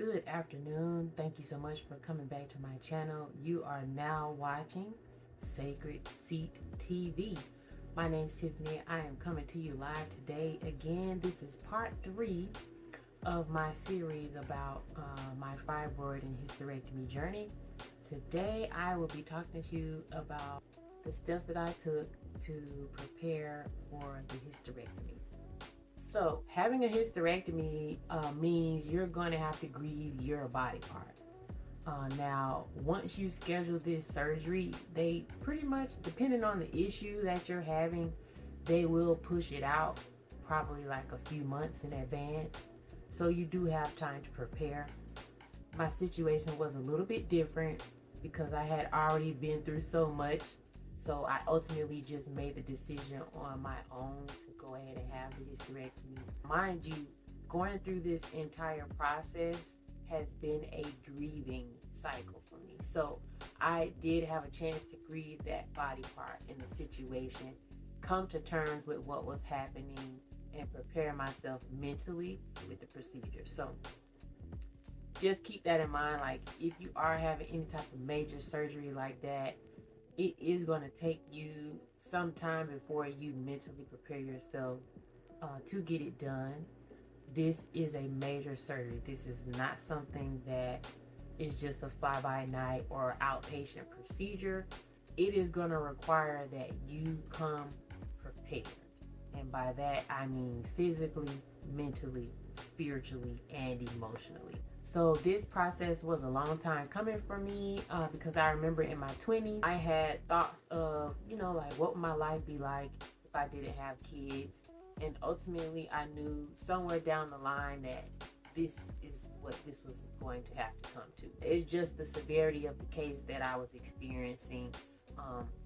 Good afternoon. Thank you so much for coming back to my channel. You are now watching Sacred Seat TV. My name is Tiffany. I am coming to you live today. Again, this is part 3 of my series about my fibroid and hysterectomy journey. Today, I will be talking to you about the steps that I took to prepare for the hysterectomy. So, having a hysterectomy means you're going to have to grieve your body part. Now, once you schedule this surgery, they pretty much, depending on the issue that you're having, they will push it out probably like a few months in advance. So you do have time to prepare. My situation was a little bit different because I had already been through so much. So I ultimately just made the decision on my own to go ahead and have the hysterectomy. Mind you, going through this entire process has been a grieving cycle for me. So I did have a chance to grieve that body part in the situation, come to terms with what was happening, and prepare myself mentally with the procedure. So just keep that in mind. Like, if you are having any type of major surgery like that, it is going to take you some time before you mentally prepare yourself to get it done. This is a major surgery. This is not something that is just a fly-by-night or outpatient procedure. It is going to require that you come prepared. And by that, I mean physically, mentally, spiritually, and emotionally. So this process was a long time coming for me because I remember in my 20s, I had thoughts of, like what would my life be like if I didn't have kids? And ultimately, I knew somewhere down the line that this is what this was going to have to come to. It's just the severity of the case that I was experiencing.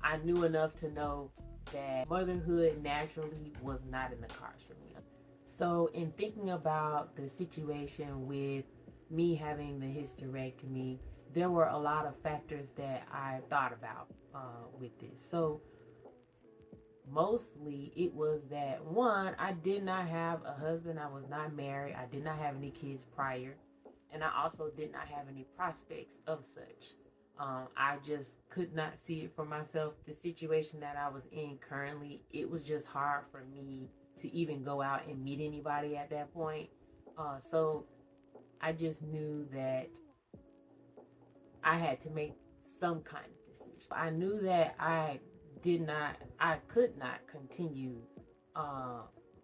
I knew enough to know that motherhood naturally was not in the cards for me. So in thinking about the situation with me having the hysterectomy, there were a lot of factors that I thought about with this. So mostly it was that, one, I did not have a husband, I was not married, I did not have any kids prior, and I also did not have any prospects of such. I just could not see it for myself. The situation that I was in currently, it was just hard for me to even go out and meet anybody at that point. So I just knew that I had to make some kind of decision. I knew that I could not continue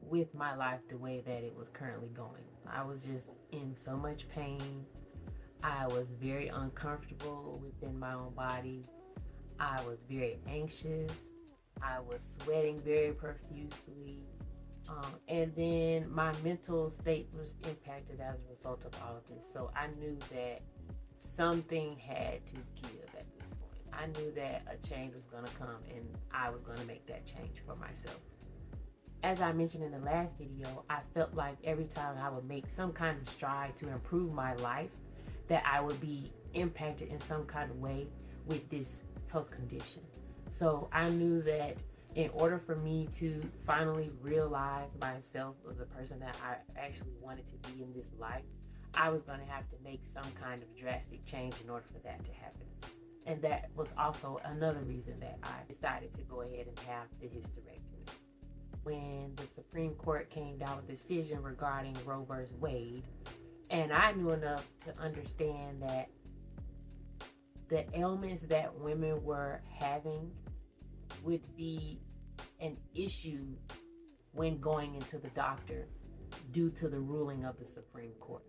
with my life the way that it was currently going. I was just in so much pain. I was very uncomfortable within my own body. I was very anxious. I was sweating very profusely. And then my mental state was impacted as a result of all of this. So I knew that something had to give at this point. I knew that a change was going to come and I was going to make that change for myself. As I mentioned in the last video, I felt like every time I would make some kind of stride to improve my life, that I would be impacted in some kind of way with this health condition. So I knew that in order for me to finally realize myself as the person that I actually wanted to be in this life, I was going to have to make some kind of drastic change in order for that to happen. And that was also another reason that I decided to go ahead and have the hysterectomy. When the Supreme Court came down with a decision regarding Roe versus Wade, and I knew enough to understand that the ailments that women were having would be an issue when going into the doctor due to the ruling of the Supreme Court.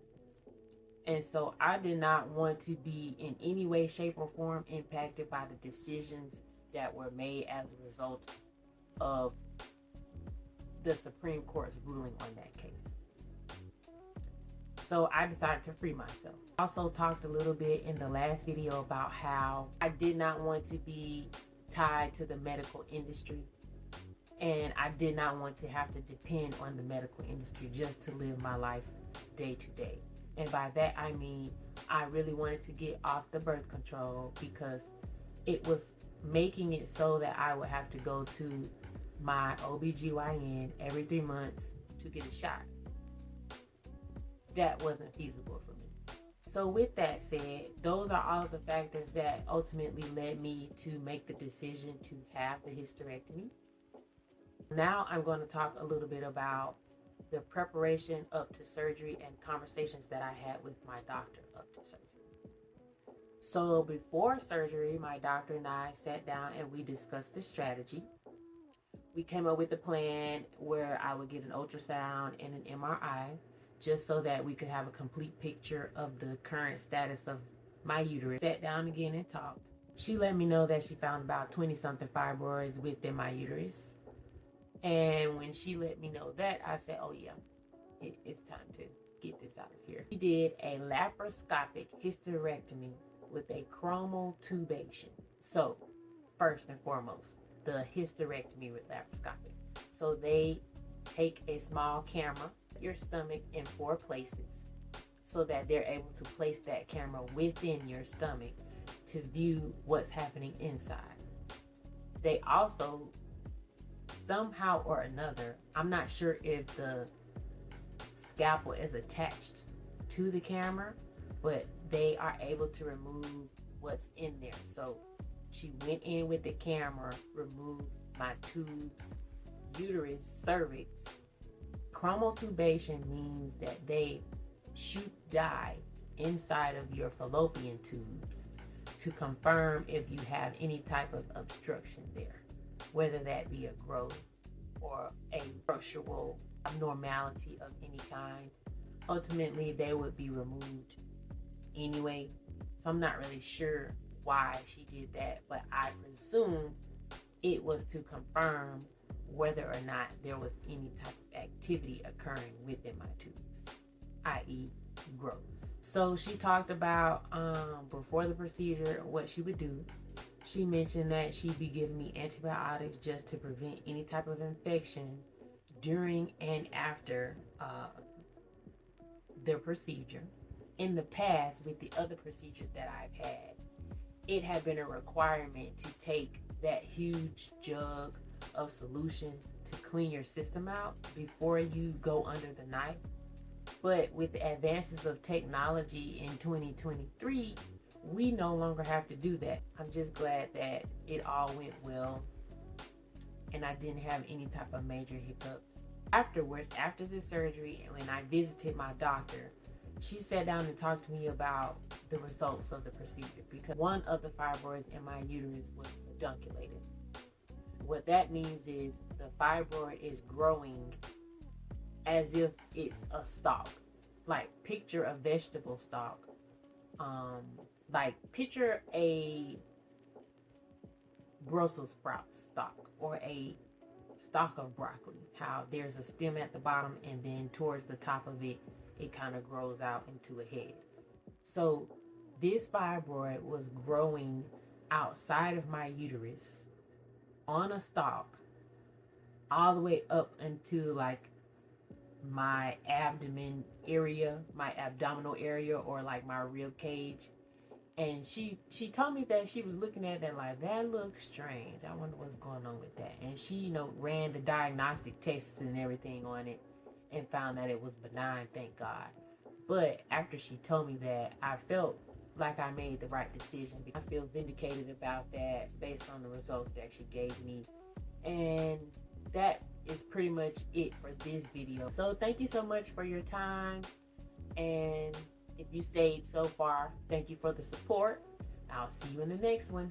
And so I did not want to be in any way, shape, or form impacted by the decisions that were made as a result of the Supreme Court's ruling on that case. So I decided to free myself. I also talked a little bit in the last video about how I did not want to be tied to the medical industry, and I did not want to have to depend on the medical industry just to live my life day to day. And by that I mean I really wanted to get off the birth control because it was making it so that I would have to go to my OBGYN every 3 months to get a shot. That wasn't feasible for me. So with that said, those are all of the factors that ultimately led me to make the decision to have the hysterectomy. Now I'm going to talk a little bit about the preparation up to surgery and conversations that I had with my doctor up to surgery. So before surgery, my doctor and I sat down and we discussed the strategy. We came up with a plan where I would get an ultrasound and an MRI just so that we could have a complete picture of the current status of my uterus. Sat down again and talked. She let me know that she found about 20-something fibroids within my uterus. And when she let me know that, I said, oh yeah, it's time to get this out of here. She did a laparoscopic hysterectomy with a chromal tubation. So first and foremost, the hysterectomy with laparoscopic. So they take a small camera, your stomach in 4 places, so that they're able to place that camera within your stomach to view what's happening inside. They also, somehow or another, I'm not sure if the scalpel is attached to the camera, but they are able to remove what's in there. So she went in with the camera, removed my tubes, uterus, cervix. Chromal tubation means that they shoot dye inside of your fallopian tubes to confirm if you have any type of obstruction there, whether that be a growth or a structural abnormality of any kind. Ultimately, they would be removed anyway. So I'm not really sure why she did that, but I presume it was to confirm whether or not there was any type of activity occurring within my tubes, i.e. growth. So she talked about before the procedure what she would do. She mentioned that she'd be giving me antibiotics just to prevent any type of infection during and after the procedure. In the past, with the other procedures that I've had, it had been a requirement to take that huge jug of solution to clean your system out before you go under the knife. But with the advances of technology in 2023, we no longer have to do that. I'm just glad that it all went well and I didn't have any type of major hiccups. Afterwards, after the surgery, when I visited my doctor, she sat down and talked to me about the results of the procedure because one of the fibroids in my uterus was pedunculated. What that means is the fibroid is growing as if it's a stalk. Like picture a vegetable stalk. Like picture a Brussels sprout stalk or a stalk of broccoli. How there's a stem at the bottom and then towards the top of it, it kind of grows out into a head. So this fibroid was growing outside of my uterus on a stalk all the way up into like my abdomen area, my abdominal area, or like my rib cage. And she told me that she was looking at that like, that looks strange. I wonder what's going on with that. And she, ran the diagnostic tests and everything on it and found that it was benign, thank God. But after she told me that, I felt like I made the right decision. I feel vindicated about that based on the results that she gave me. And that is pretty much it for this video. So thank you so much for your time. And if you stayed so far, thank you for the support. I'll see you in the next one.